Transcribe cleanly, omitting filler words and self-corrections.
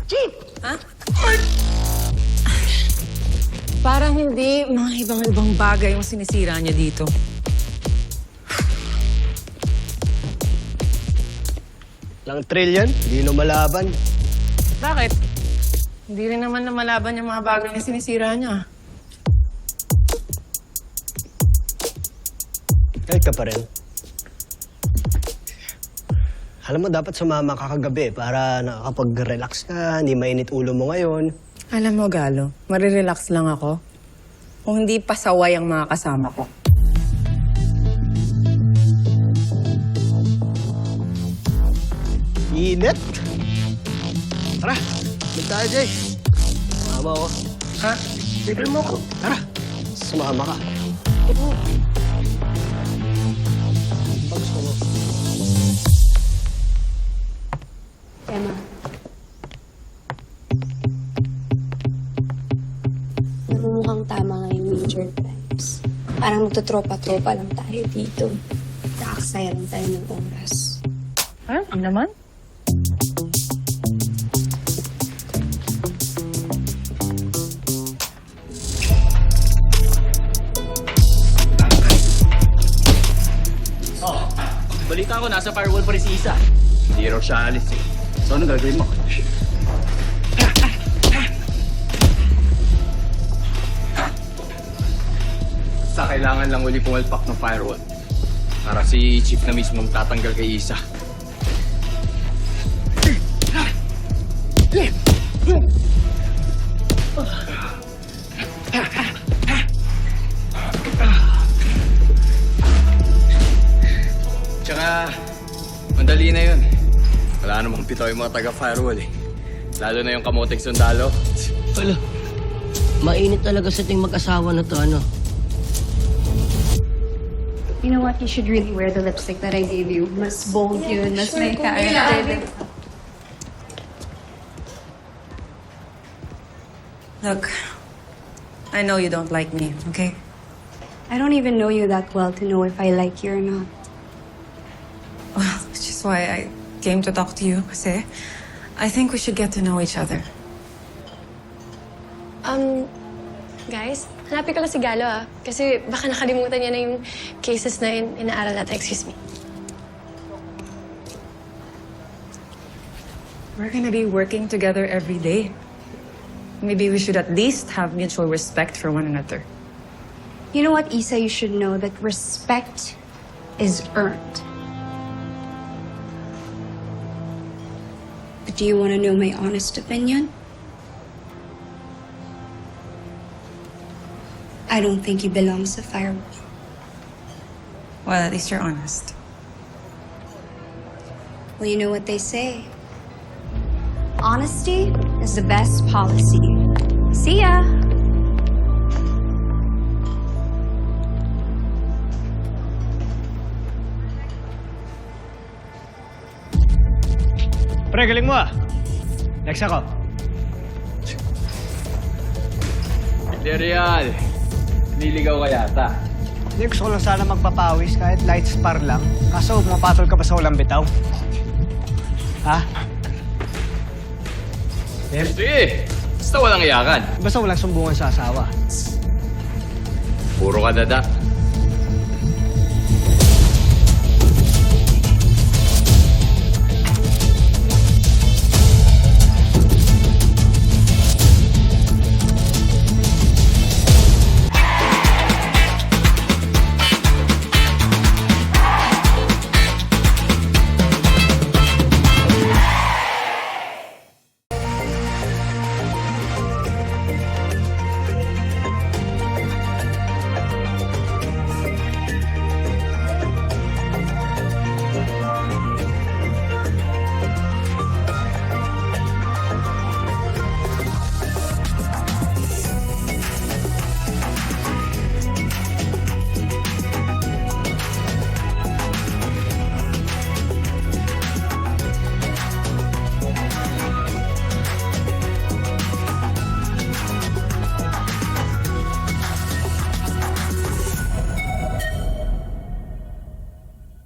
Chief! Ha? Parang hindi mga ibang bagay yung sinisira niya dito. Lang trillion, hindi na malaban. Bakit? Hindi rin naman na malaban yung mga bagay na sinisira niya. Kahit ka pa rin. Alam mo, dapat sumama ka kagabi para nakakapag-relax ka, hindi mainit ulo mo ngayon. Alam mo, Galo, marirelax lang ako kung hindi pasaway ang mga kasama ko. Init! Tara, mag tayo, Jay. Sumama ako. Ha? Libre mo ko. Tara, sumama ka. Pag gusto mo. Emma. Namumukhang tama nga yung major crimes. Parang magtutropa-tropa lang tayo dito. Nakakasaya lang tayo ng oras. Ha? Ano naman? Balita ko, nasa firewall pa rin si Isa. Hindi raw siya alis eh. So, ano gagawin mo? Sa kailangan lang uli pumalpak ng firewall. Para si Chief na mismo tatanggal kay Isa. Tsaka, mandali na yun. Wala namang pito yung mga taga-firewall eh. Lalo na yung kamoting sundalo. Wala. Mainit talaga sa ting mag-asawa na to, ano? You know what? You should really wear the lipstick that I gave you. Mas bold yun, mas may character. Look, I know you don't like me, okay? I don't even know you that well to know if I like you or not. Well, which is why I came to talk to you kasi I think we should get to know each other. Guys, hanapin ko lang si Galo Kasi baka nakalimutan niya na yung cases na inaaral natin. Excuse me. We're gonna be working together every day. Maybe we should at least have mutual respect for one another. You know what, Isa? You should know that respect is earned. But do you want to know my honest opinion? I don't think he belongs to Firewall. Well, at least you're honest. Well, you know what they say. Honesty is the best policy. See ya! Pre, galing mo Next ako. Hindi real. Niligaw ka yata. Hindi, gusto ko lang sana magpapawis kahit light spar lang. Kaso, mapatol ka pa sa walang bitaw. Ha? Sige. Basta walang iyakan. Basta walang sumbungan sa asawa. Puro ka dada.